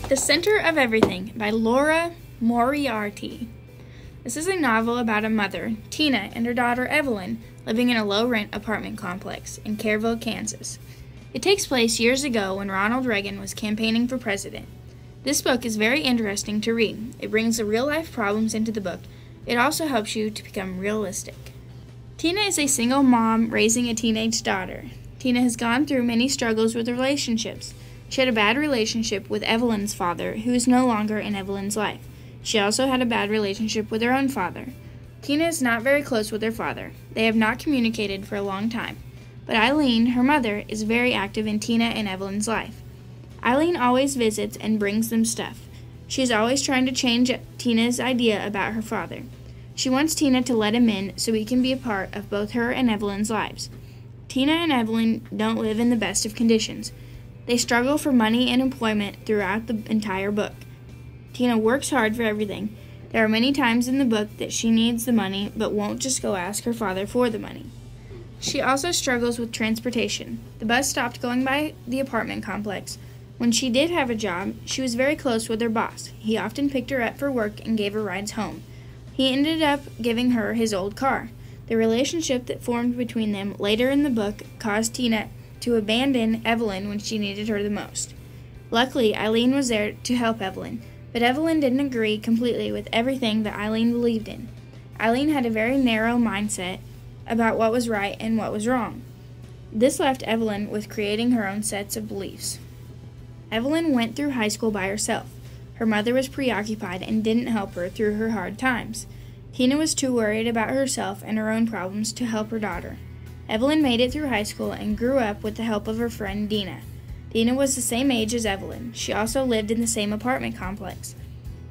The Center of Everything by Laura Moriarty. This is a novel about a mother, Tina, and her daughter, Evelyn, living in a low-rent apartment complex in Kerrville, Kansas. It takes place years ago when Ronald Reagan was campaigning for president. This book is very interesting to read. It brings the real-life problems into the book. It also helps you to become realistic. Tina is a single mom raising a teenage daughter. Tina has gone through many struggles with relationships. She had a bad relationship with Evelyn's father, who is no longer in Evelyn's life. She also had a bad relationship with her own father. Tina is not very close with her father. They have not communicated for a long time. But Eileen, her mother, is very active in Tina and Evelyn's life. Eileen always visits and brings them stuff. She is always trying to change Tina's idea about her father. She wants Tina to let him in so he can be a part of both her and Evelyn's lives. Tina and Evelyn don't live in the best of conditions. They struggle for money and employment throughout the entire book. Tina works hard for everything. There are many times in the book that she needs the money but won't just go ask her father for the money. She also struggles with transportation. The bus stopped going by the apartment complex. When she did have a job, she was very close with her boss. He often picked her up for work and gave her rides home. He ended up giving her his old car. The relationship that formed between them later in the book caused Tina to abandon Evelyn when she needed her the most. Luckily, Eileen was there to help Evelyn, but Evelyn didn't agree completely with everything that Eileen believed in. Eileen had a very narrow mindset about what was right and what was wrong. This left Evelyn with creating her own sets of beliefs. Evelyn went through high school by herself. Her mother was preoccupied and didn't help her through her hard times. Tina was too worried about herself and her own problems to help her daughter. Evelyn made it through high school and grew up with the help of her friend Dina. Dina was the same age as Evelyn. She also lived in the same apartment complex.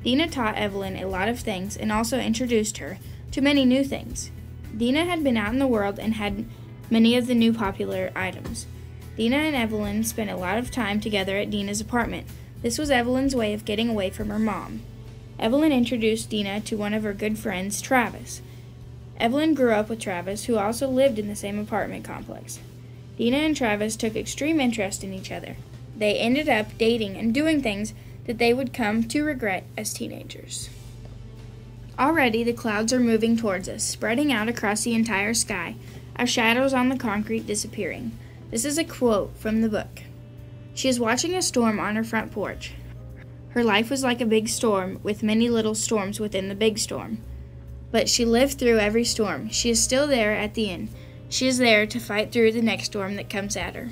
Dina taught Evelyn a lot of things and also introduced her to many new things. Dina had been out in the world and had many of the new popular items. Dina and Evelyn spent a lot of time together at Dina's apartment. This was Evelyn's way of getting away from her mom. Evelyn introduced Dina to one of her good friends, Travis. Evelyn grew up with Travis, who also lived in the same apartment complex. Dina and Travis took extreme interest in each other. They ended up dating and doing things that they would come to regret as teenagers. Already the clouds are moving towards us, spreading out across the entire sky, our shadows on the concrete disappearing. This is a quote from the book. She is watching a storm on her front porch. Her life was like a big storm, with many little storms within the big storm. But she lived through every storm. She is still there at the end. She is there to fight through the next storm that comes at her.